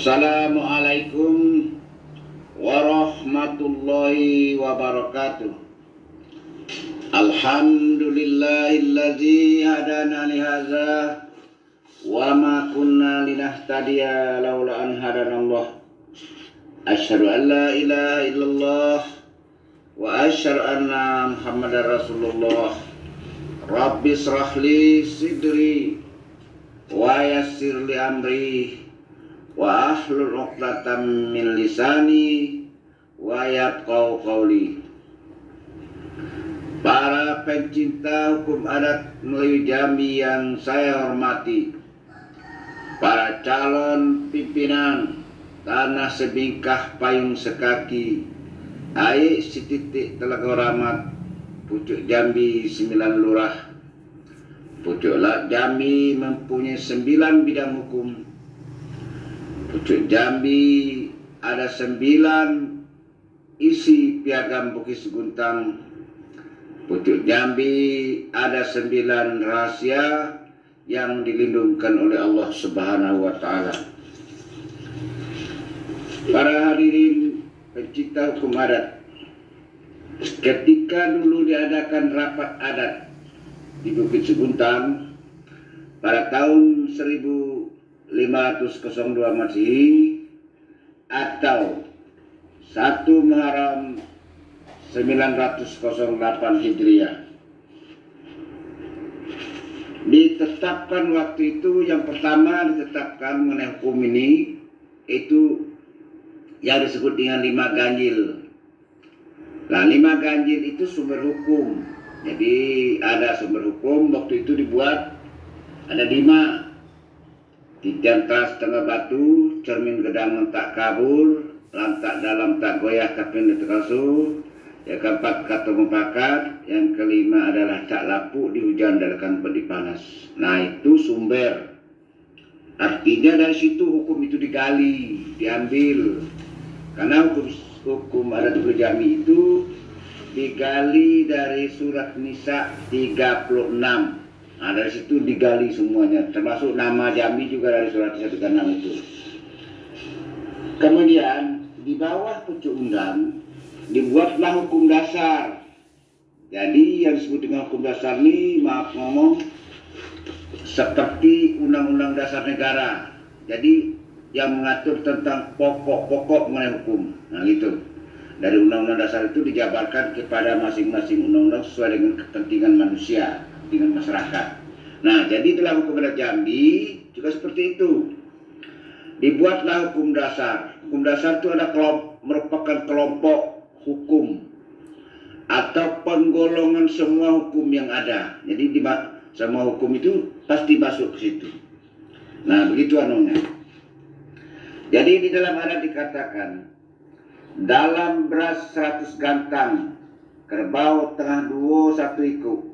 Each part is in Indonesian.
Assalamualaikum warahmatullahi wabarakatuh. Alhamdulillahilladzi hadana li hadza wa ma kunna linahtadiya laula an hadanallah. Asyhadu an la ilaha illallah wa asyhadu anna Muhammadar Rasulullah. Rabbi shrah li sidri wa yassir li amri wa ahlul 'uqdatam min lisani wa yafqahu qawli. Para pencinta hukum adat Melayu Jambi yang saya hormati, para calon pimpinan tanah sebingkah payung sekaki, aik setitik Telaga Rahmat, Pucuk Jambi 9 lurah. Pucuk Jambi mempunyai 9 bidang hukum. Pucuk Jambi ada 9 isi piagam Bukit Seguntang. Pucuk Jambi ada 9 rahasia yang dilindungkan oleh Allah Subhanahu wa Ta'ala. Para hadirin pencinta hukum adat, ketika dulu diadakan rapat adat di Bukit Seguntang pada tahun 1502 Masehi atau 1 Muharram 908 Hijriah, ditetapkan waktu itu, yang pertama ditetapkan mengenai hukum ini itu yang disebut dengan 5 ganjil. Nah, 5 ganjil itu sumber hukum. Jadi ada sumber hukum waktu itu dibuat ada 5. Tijan teras setengah batu, cermin gedang tak kabur, lantak dalam tak goyah kapin terkasuh. Yang keempat kata mufakat, yang kelima adalah tak lapuk di hujan dalakan pedih panas. Nah, itu sumber. Artinya dari situ hukum itu digali, diambil. Karena hukum adat Jambi itu digali dari surat Nisa 36. Nah, dari situ digali semuanya, termasuk nama Jambi juga dari surat Nisa 36 itu. Kemudian di bawah Pucuk Undang dibuatlah hukum dasar. Jadi yang disebut dengan hukum dasar ini, maaf ngomong, seperti Undang-Undang Dasar Negara. Jadi yang mengatur tentang pokok-pokok mengenai hukum. Nah gitu. Dari Undang-Undang Dasar itu dijabarkan kepada masing-masing undang-undang sesuai dengan kepentingan manusia, kepentingan masyarakat. Nah, jadi dalam hukum adat Jambi juga seperti itu. Dibuatlah hukum dasar. Hukum dasar itu merupakan kelompok hukum atau penggolongan semua hukum yang ada. Jadi semua hukum itu pasti masuk ke situ. Nah, begitu anunya. Jadi di dalam adat dikatakan, dalam beras 100 gantang, kerbau tengah duo 1 ikut,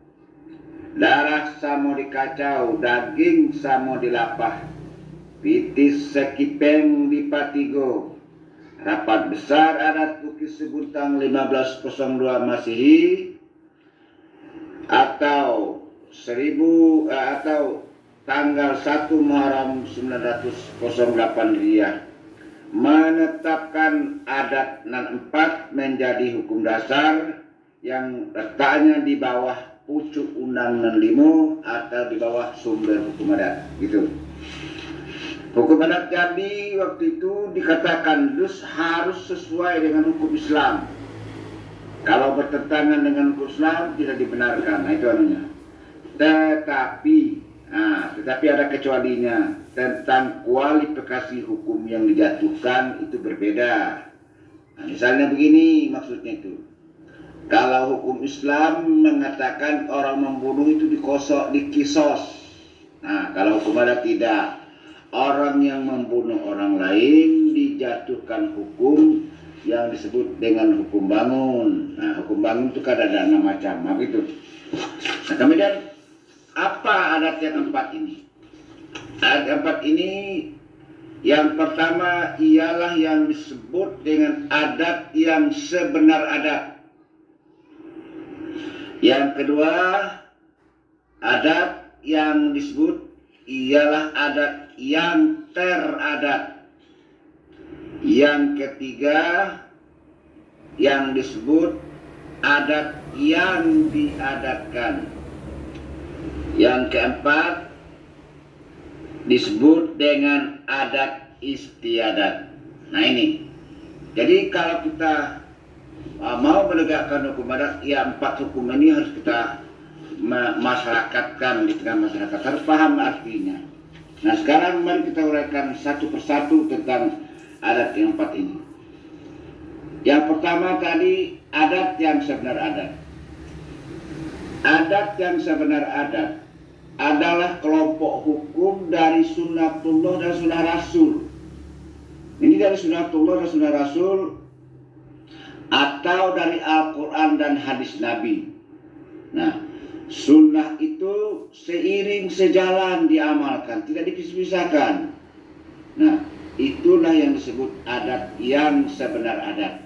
darah samo dikacau, daging samo dilapah, pitis sekipeng dipatigo. Rapat besar adat Bukit Seguntang 1502 Masehi atau tanggal 1 Muharram 908 Hijriah menetapkan adat nan 4 menjadi hukum dasar yang letaknya di bawah Pucuk Undang nan 5 atau di bawah sumber hukum adat gitu. Hukum adat Jambi waktu itu dikatakan harus sesuai dengan hukum Islam. Kalau bertentangan dengan hukum Islam tidak dibenarkan. Nah, itu anunya. Tetapi ada kecualinya. Tentang kualifikasi hukum yang dijatuhkan itu berbeda. Nah, misalnya begini maksudnya itu. Kalau hukum Islam mengatakan orang membunuh itu dikisos. Nah, kalau hukum adat tidak. Orang yang membunuh orang lain dijatuhkan hukum yang disebut dengan hukum bangun. Nah, hukum bangun itu kan ada 6 macam, gitu. Nah, kemudian apa adat yang 4 ini? Adat 4 ini, yang pertama ialah yang disebut dengan adat yang sebenar adat. Yang kedua, adat yang disebut ialah adat yang teradat. Yang ketiga, yang disebut adat yang diadatkan. Yang keempat, disebut dengan adat istiadat. Nah ini, jadi kalau kita mau menegakkan hukum adat, ya 4 hukum ini harus kita masyarakatkan di tengah masyarakat, harus paham artinya. Nah sekarang mari kita uraikan satu persatu tentang adat yang 4 ini. Yang pertama tadi, adat yang sebenar adat. Adat yang sebenar adat adalah kelompok hukum dari sunnatullah dan sunnah rasul. Ini dari sunnatullah dan sunnah rasul atau dari Al-Quran dan hadis Nabi. Nah, sunnah itu seiring sejalan diamalkan, tidak dipisah-pisahkan. Nah, itulah yang disebut adat yang sebenar adat.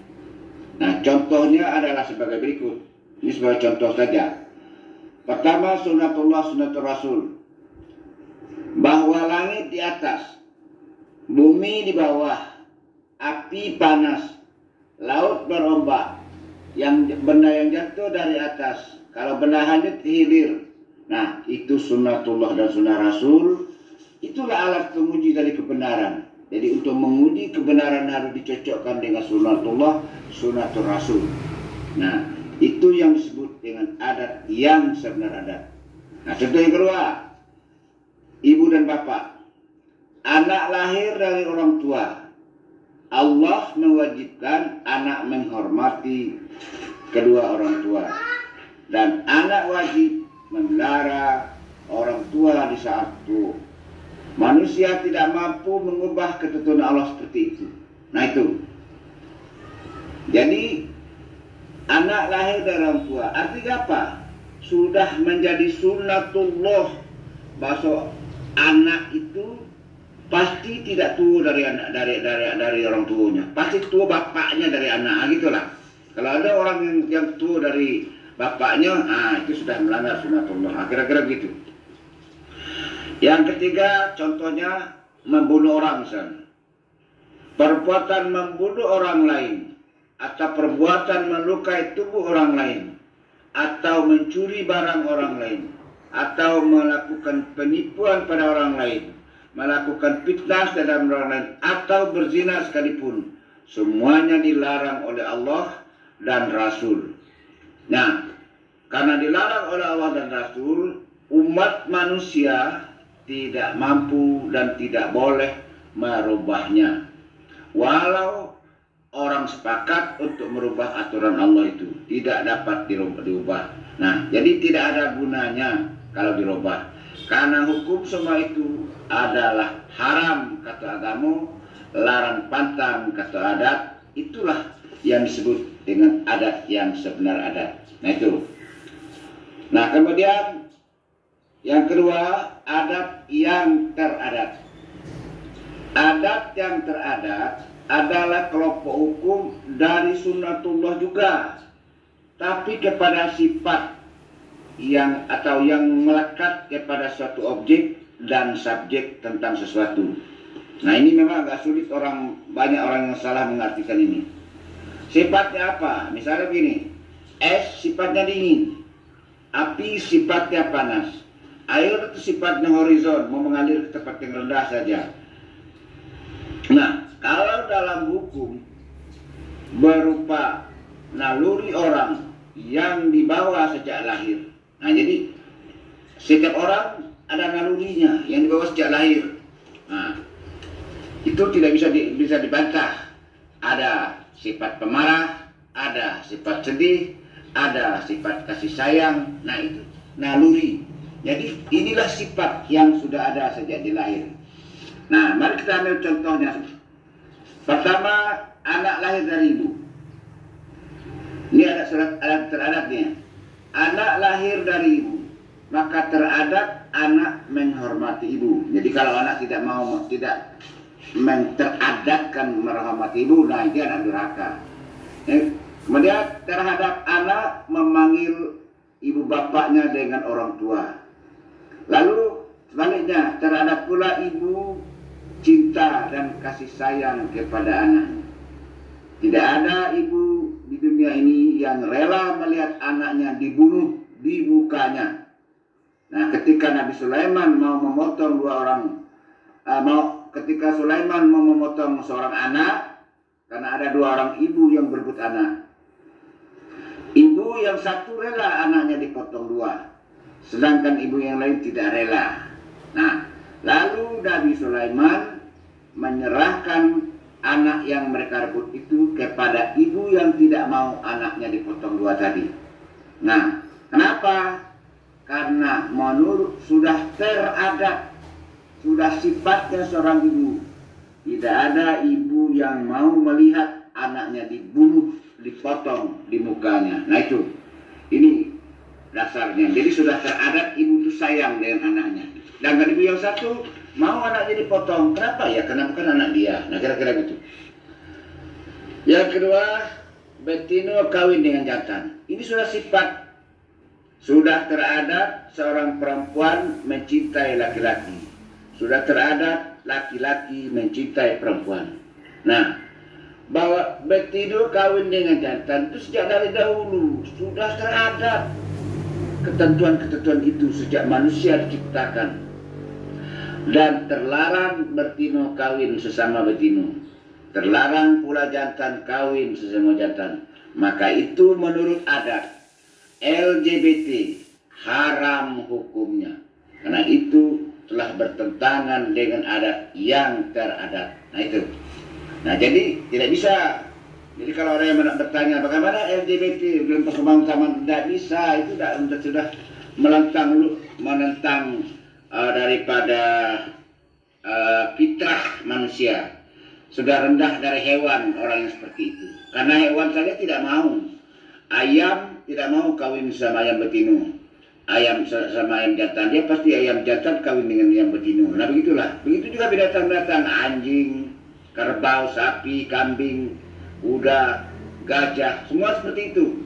Nah, contohnya adalah sebagai berikut. Ini sebagai contoh saja. Pertama, sunnatullah, sunnatul rasul. Bahwa langit di atas, bumi di bawah, api panas, laut berombak, yang benda yang jatuh dari atas, kalau benda hanyut hilir. Nah, itu sunnatullah dan sunnah rasul. Itulah alat penguji dari kebenaran. Jadi untuk menguji kebenaran harus dicocokkan dengan sunnatullah, sunnatul rasul. Nah, itu yang disebut dengan adat yang sebenar adat. Nah, contoh yang kedua, ibu dan bapak. Anak lahir dari orang tua. Allah mewajibkan anak menghormati kedua orang tua. Dan anak wajib memelihara orang tua di saat tua. Manusia tidak mampu mengubah ketentuan Allah seperti itu. Nah itu. Jadi anak lahir dari orang tua artinya apa? Sudah menjadi sunnatullah bahwa anak itu pasti tidak tua dari anak dari orang tuanya. Pasti tua bapaknya dari anak, gitulah. Kalau ada orang yang tua dari bapaknya, itu sudah melanggar sunnatullah. Kira-kira gitu. Yang ketiga, contohnya membunuh orang misalnya. Perbuatan membunuh orang lain atau perbuatan melukai tubuh orang lain atau mencuri barang orang lain atau melakukan penipuan pada orang lain, melakukan fitnah terhadap orang lain atau berzina sekalipun, semuanya dilarang oleh Allah dan Rasul. Nah, karena dilarang oleh Allah dan Rasul, umat manusia tidak mampu dan tidak boleh merubahnya. Walau orang sepakat untuk merubah aturan Allah itu, tidak dapat diubah. Nah, jadi tidak ada gunanya kalau dirubah. Karena hukum semua itu adalah haram kata agama, larang pantang kata adat. Itulah yang disebut dengan adat yang sebenar adat. Nah itu. Nah kemudian yang kedua, adat yang teradat. Adat yang teradat adalah kelompok hukum dari sunnatullah juga, tapi kepada sifat yang atau yang melekat kepada suatu objek dan subjek tentang sesuatu. Nah ini memang agak sulit, banyak orang yang salah mengartikan ini. Sifatnya apa? Misalnya begini, es sifatnya dingin, api sifatnya panas, air itu sifatnya horizon, mau mengalir ke tempat yang rendah saja. Nah, kalau dalam hukum berupa naluri orang yang dibawa sejak lahir. Nah, jadi setiap orang ada nalurinya yang dibawa sejak lahir. Nah, itu tidak bisa dibantah. Ada sifat pemarah, ada sifat sedih, ada sifat kasih sayang. Nah, itu naluri. Jadi inilah sifat yang sudah ada sejak di lahir. Nah, mari kita ambil contohnya. Pertama, anak lahir dari ibu. Ini ada adat teradatnya. Anak lahir dari ibu, maka teradat anak menghormati ibu. Jadi kalau anak tidak teradatkan menghormati ibu, nah dia anak durhaka. Kemudian terhadap anak memanggil ibu bapaknya dengan orang tua. Lalu sebaliknya, terhadap pula ibu cinta dan kasih sayang kepada anaknya. Tidak ada ibu di dunia ini yang rela melihat anaknya dibunuh di mukanya. Nah, ketika Nabi Sulaiman mau memotong ketika Sulaiman mau memotong seorang anak, karena ada dua orang ibu yang berebut anak. Ibu yang satu rela anaknya dipotong dua, sedangkan ibu yang lain tidak rela. Nah, lalu Nabi Sulaiman menyerahkan anak yang mereka rebut itu kepada ibu yang tidak mau anaknya dipotong dua tadi. Nah, kenapa? Karena menurut sudah teradat, sudah sifatnya seorang ibu. Tidak ada ibu yang mau melihat anaknya dibunuh, dipotong di mukanya. Nah itu, ini dasarnya. Jadi sudah teradat ibu itu sayang dengan anaknya. Dan ibu yang satu mau anaknya dipotong. Kenapa? Ya karena bukan anak dia. Nah kira-kira gitu. Yang kedua, betina kawin dengan jantan. Ini sudah sifat. Sudah teradat seorang perempuan mencintai laki-laki. Sudah teradat laki-laki mencintai perempuan. Nah, bahwa betina kawin dengan jantan itu sejak dari dahulu. Sudah teradat ketentuan-ketentuan itu sejak manusia diciptakan. Dan terlarang betina kawin sesama betina. Terlarang pula jantan kawin sesama jantan. Maka itu menurut adat LGBT haram hukumnya. Karena itu telah bertentangan dengan adat yang teradat. Nah itu. Nah jadi tidak bisa. Jadi kalau orang yang bertanya bagaimana LGBT belum perkembangan zaman, tidak bisa. Itu sudah menentang daripada fitrah manusia. Sudah rendah dari hewan orang yang seperti itu. Karena hewan saja tidak mau. Ayam tidak mau kawin sama ayam betina. Ayam sama ayam jantan. Dia pasti ayam jantan kawin dengan ayam betina. Nah begitulah. Begitu juga binatang-binatang, anjing, kerbau, sapi, kambing, kuda, gajah, semua seperti itu.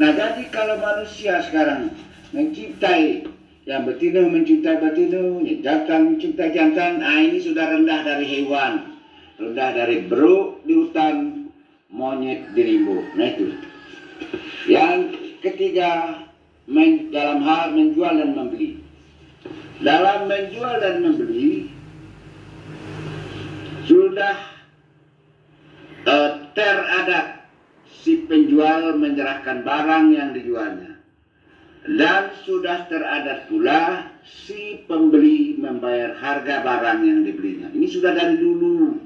Nah jadi kalau manusia sekarang mencintai yang betina mencintai betina, jantan mencintai jantan, nah ini sudah rendah dari hewan, rendah dari beruk di hutan, monyet di rimbo. Nah itu. Yang ketiga, dalam hal menjual dan membeli. Dalam menjual dan membeli sudah teradat si penjual menyerahkan barang yang dijualnya. Dan sudah teradat pula si pembeli membayar harga barang yang dibelinya. Ini sudah dari dulu.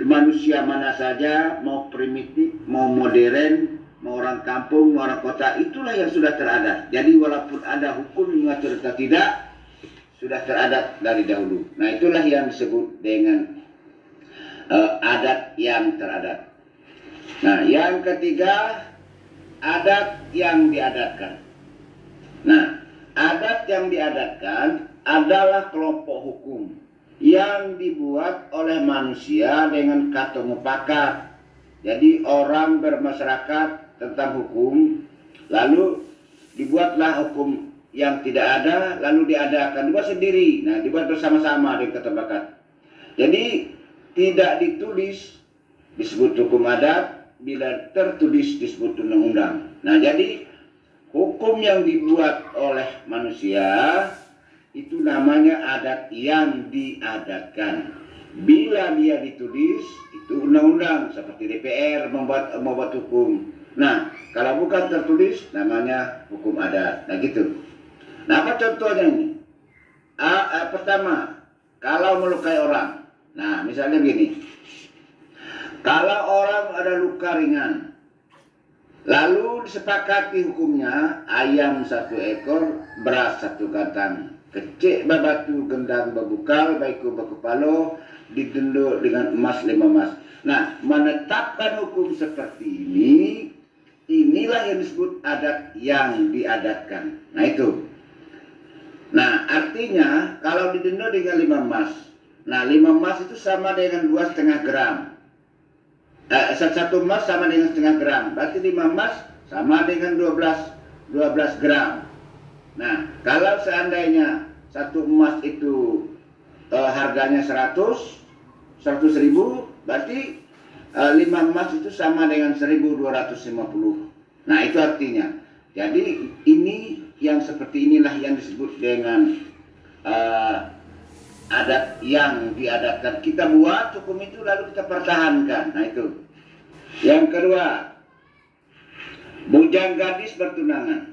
Manusia mana saja, mau primitif, mau modern, mau orang kampung, mau orang kota, itulah yang sudah teradat. Jadi walaupun ada hukum mengatur atau tidak, sudah teradat dari dahulu. Nah itulah yang disebut dengan adat yang teradat. Nah yang ketiga, adat yang diadatkan. Nah adat yang diadatkan adalah kelompok hukum yang dibuat oleh manusia dengan kata mufakat. Jadi orang bermasyarakat tentang hukum, lalu dibuatlah hukum yang tidak ada, lalu diadakan, dibuat sendiri. Nah, dibuat bersama-sama dengan kata mufakat. Jadi tidak ditulis disebut hukum adat, bila tertulis disebut undang-undang. Nah, jadi hukum yang dibuat oleh manusia itu namanya adat yang diadatkan. Bila dia ditulis, itu undang-undang, seperti DPR membuat hukum. Nah, kalau bukan tertulis, namanya hukum adat. Nah, gitu. Nah, apa contohnya ini? Pertama, kalau melukai orang. Nah, misalnya begini. Kalau orang ada luka ringan, lalu disepakati hukumnya, ayam 1 ekor, beras 1 kantang. Kecik babatu gendang babukal, baiku bakupalo, didenduk dengan emas 5 emas. Nah, menetapkan hukum seperti ini, inilah yang disebut adat yang diadatkan. Nah, itu. Nah, artinya kalau didenda dengan 5 emas. Nah, 5 emas itu sama dengan 2,5 gram. 1 emas sama dengan 1,5 gram. Berarti 5 emas sama dengan 12 gram. Nah, kalau seandainya 1 emas itu harganya 100, 100.000 berarti 5 emas itu sama dengan 1.250. Nah itu artinya. Jadi ini yang seperti inilah yang disebut dengan adat yang diadatkan. Kita buat hukum itu lalu kita pertahankan. Nah itu. Yang kedua, bujang gadis bertunangan.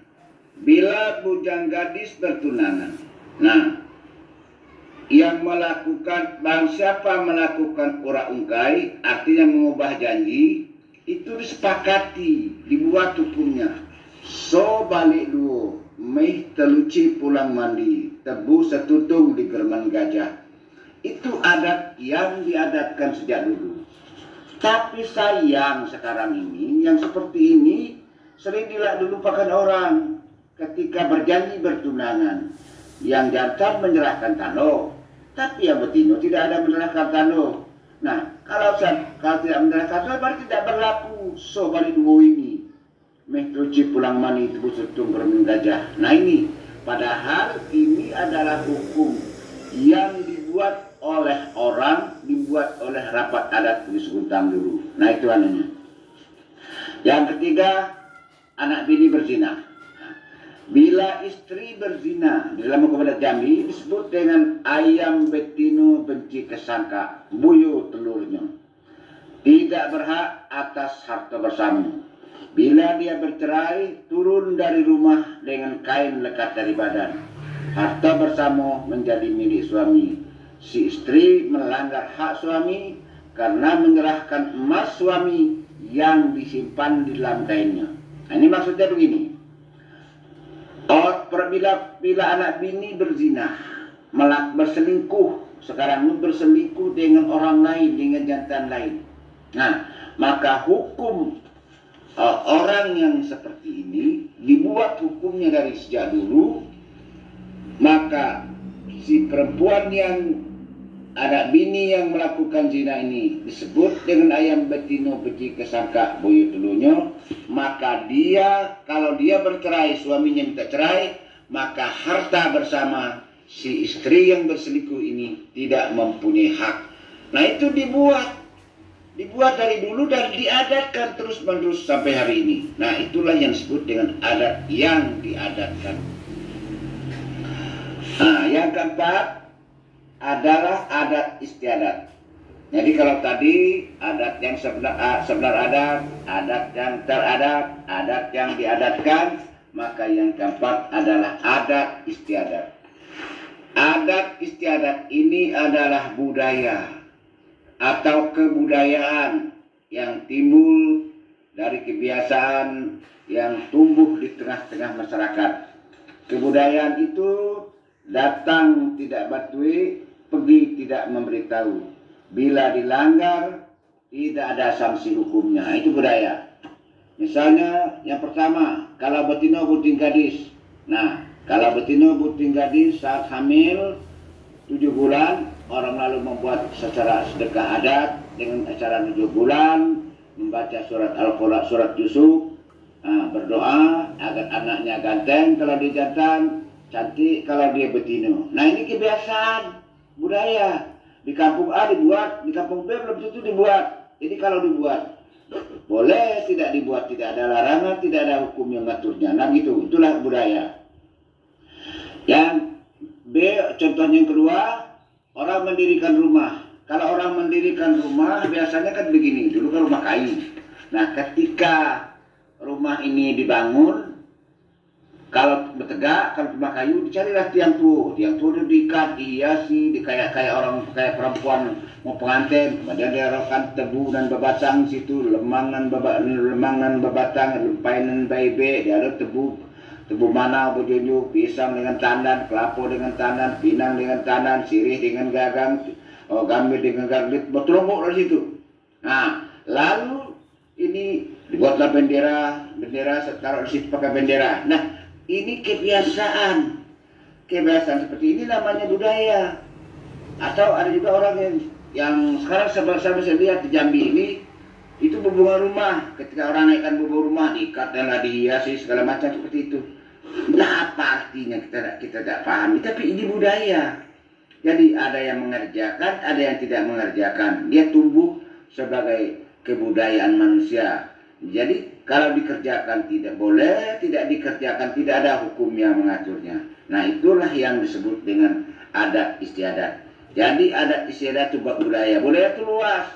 Bila bujang gadis bertunangan, nah yang melakukan, siapa melakukan ura ungkai, artinya mengubah janji, itu disepakati, dibuat hukumnya. So balik duo, meh teluci pulang mandi, tebu setutung di german gajah. Itu adat yang diadatkan sejak dulu. Tapi sayang sekarang ini, yang seperti ini sering dilupakan orang ketika berjanji bertunangan. Yang jantan menyerahkan tano, tapi yang betina tidak ada menyerahkan tano. Nah, kalau tidak menyerahkan tano berarti tidak berlaku. So balik dua ini, meh teluci pulang mandi, tebu setutung german gajah. Nah ini, padahal ini adalah hukum yang dibuat oleh orang, dibuat oleh rapat adat di Sekuntang dulu. Nah itu anunya. Yang ketiga, anak bini berzina. Bila istri berzina di dalam hukum adat Jambi disebut dengan ayam betino benci kesangka, buyu telurnya. Tidak berhak atas harta bersama. Bila dia bercerai, turun dari rumah dengan kain lekat dari badan. Harta bersama menjadi milik suami. Si istri melanggar hak suami karena menyerahkan emas suami yang disimpan di dalam kainnya. Nah, ini maksudnya begini. Bila anak bini berzina, berselingkuh, sekarang ini berselingkuh dengan orang lain, dengan jantan lain. Nah, maka hukum orang yang seperti ini dibuat hukumnya dari sejak dulu. Maka si perempuan yang anak bini yang melakukan zina ini disebut dengan ayam betino benci kesangka buyu telurnya. Maka dia, kalau dia bercerai, suaminya minta cerai, maka harta bersama si istri yang berselingkuh ini tidak mempunyai hak. Nah itu dibuat dari dulu dan diadatkan terus menerus sampai hari ini. Nah itulah yang disebut dengan adat yang diadatkan. Nah yang keempat adalah adat istiadat. Jadi kalau tadi adat yang sebenar adat, adat yang teradat, adat yang diadatkan, maka yang keempat adalah adat istiadat. Adat istiadat ini adalah budaya atau kebudayaan yang timbul dari kebiasaan yang tumbuh di tengah-tengah masyarakat. Kebudayaan itu datang tidak batui, pergi tidak memberitahu. Bila dilanggar, tidak ada sanksi hukumnya. Itu budaya. Misalnya, yang pertama, kalau betina bunting gadis. Nah, kalau betina bunting gadis saat hamil 7 bulan, orang lalu membuat secara sedekah adat dengan acara 7 bulan, membaca surat Al-Quran, surat Yusuf, berdoa agar anaknya ganteng kalau dia jantan, cantik kalau dia betina. Nah ini kebiasaan budaya. Di kampung A dibuat, di kampung B belum tentu dibuat. Jadi kalau dibuat, boleh, tidak dibuat, tidak ada larangan, tidak ada hukum yang mengaturnya. Nah gitu, itulah budaya. Yang B, contohnya yang kedua, orang mendirikan rumah. Kalau orang mendirikan rumah, biasanya kan begini, dulu kan rumah kayu. Nah ketika rumah ini dibangun, kalau bertegak, kalau rumah kayu, dicarilah tiang tua diikat, dihiasi, kayak orang, kayak perempuan mau pengantin, kemudian diarahkan tebu dan bebatang situ, lemang dan bebatang, lempainan baibe, dia ada tebu mana, bujunjuk, pisang dengan tandan, kelapa dengan tandan, pinang dengan tandan, sirih dengan gagang, gambir dengan garlit, berterombok dari situ. Nah, lalu ini dibuatlah bendera taruh di situ pakai bendera. Nah, ini kebiasaan seperti ini namanya budaya. Atau ada juga orang yang sekarang saya lihat di Jambi ini, itu berbunga rumah. Ketika orang naikkan berbunga rumah, diikat dan dihiasi segala macam seperti itu. Nah apa artinya kita tidak paham, tapi ini budaya. Jadi ada yang mengerjakan, ada yang tidak mengerjakan. Dia tumbuh sebagai kebudayaan manusia. Jadi kalau dikerjakan tidak boleh, tidak dikerjakan tidak ada hukum yang mengaturnya. Nah itulah yang disebut dengan adat istiadat. Jadi adat istiadat itu budaya. Budaya itu luas.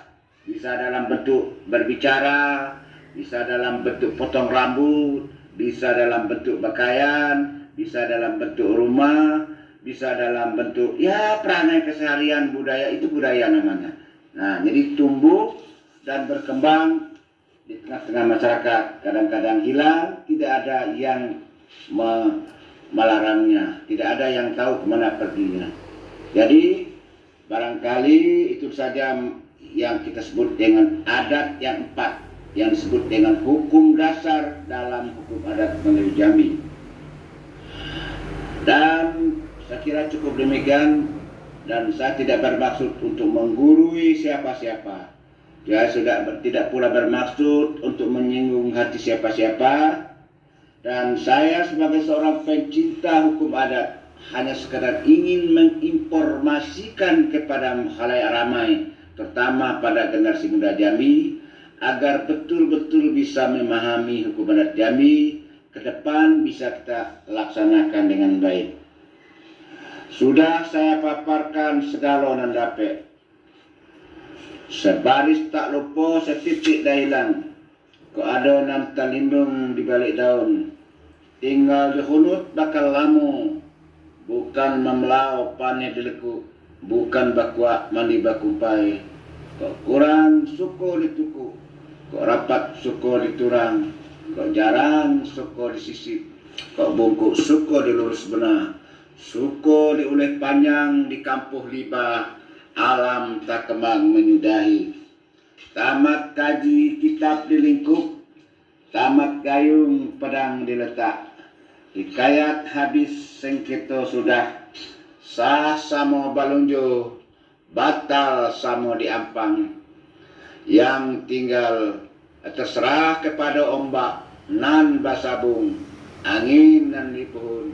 Bisa dalam bentuk berbicara, bisa dalam bentuk potong rambut, bisa dalam bentuk pakaian, bisa dalam bentuk rumah, bisa dalam bentuk ya perangai keseharian. Budaya itu budaya namanya. Nah jadi tumbuh dan berkembang di tengah-tengah masyarakat. Kadang-kadang hilang, tidak ada yang melarangnya, tidak ada yang tahu kemana perginya. Jadi barangkali itu saja yang kita sebut dengan adat yang 4, yang disebut dengan hukum dasar dalam hukum adat Negeri Jambi. Dan saya kira cukup demikian, dan saya tidak bermaksud untuk menggurui siapa-siapa. Ya sudah tidak pula bermaksud untuk menyinggung hati siapa-siapa. Dan saya sebagai seorang pencinta hukum adat hanya sekadar ingin menginformasikan kepada khalayak ramai, terutama pada generasi muda Jambi, agar betul-betul bisa memahami hukum adat Jambi, ke depan bisa kita laksanakan dengan baik. Sudah saya paparkan segala nandape. Sebaris tak lupa, setitik dah hilang. Kau ada nam talimbung di balik daun. Tinggal di hunut bakal lamu. Bukan memlau panen dilekuk. Bukan bakuak mandi bakumpai. Kau kurang syukur dituku. Kau rapat syukur diturang. Kau jarang syukur disisip. Kau bungkuk syukur dilurus benar. Syukur diulih panjang di kampuh libah. Alam tak kembang menyudahi. Tamat kaji kitab dilingkup, tamat gayung pedang diletak. Hikayat habis sengketo sudah, sah samo balunjo, batal samo diampang. Yang tinggal terserah kepada ombak nan basabung, angin nan lipuhun,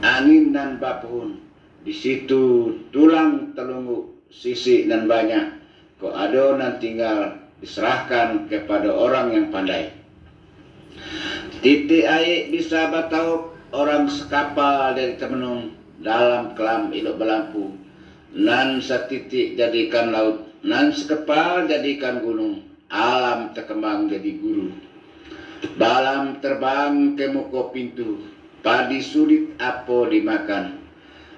angin nan bapuhun. Di situ tulang telunjuk, sisi dan banyak. Kok ada nan tinggal diserahkan kepada orang yang pandai. Titik air bisa batau orang sekapal dari temenung dalam kelam hidup berlampu. Nan setitik jadikan laut, nan sekepal jadikan gunung. Alam terkembang jadi guru. Balam terbang ke muka pintu, padi sulit apa dimakan.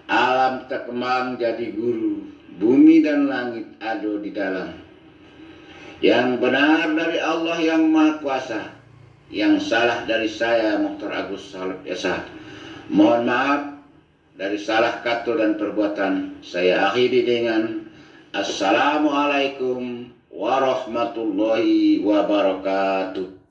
Alam terkembang jadi guru. Bumi dan langit ada di dalam. Yang benar dari Allah yang Maha Kuasa. Yang salah dari saya, Mukhtar Agus Salib Esa. Mohon maaf dari salah kata dan perbuatan. Saya akhiri dengan Assalamualaikum warahmatullahi wabarakatuh.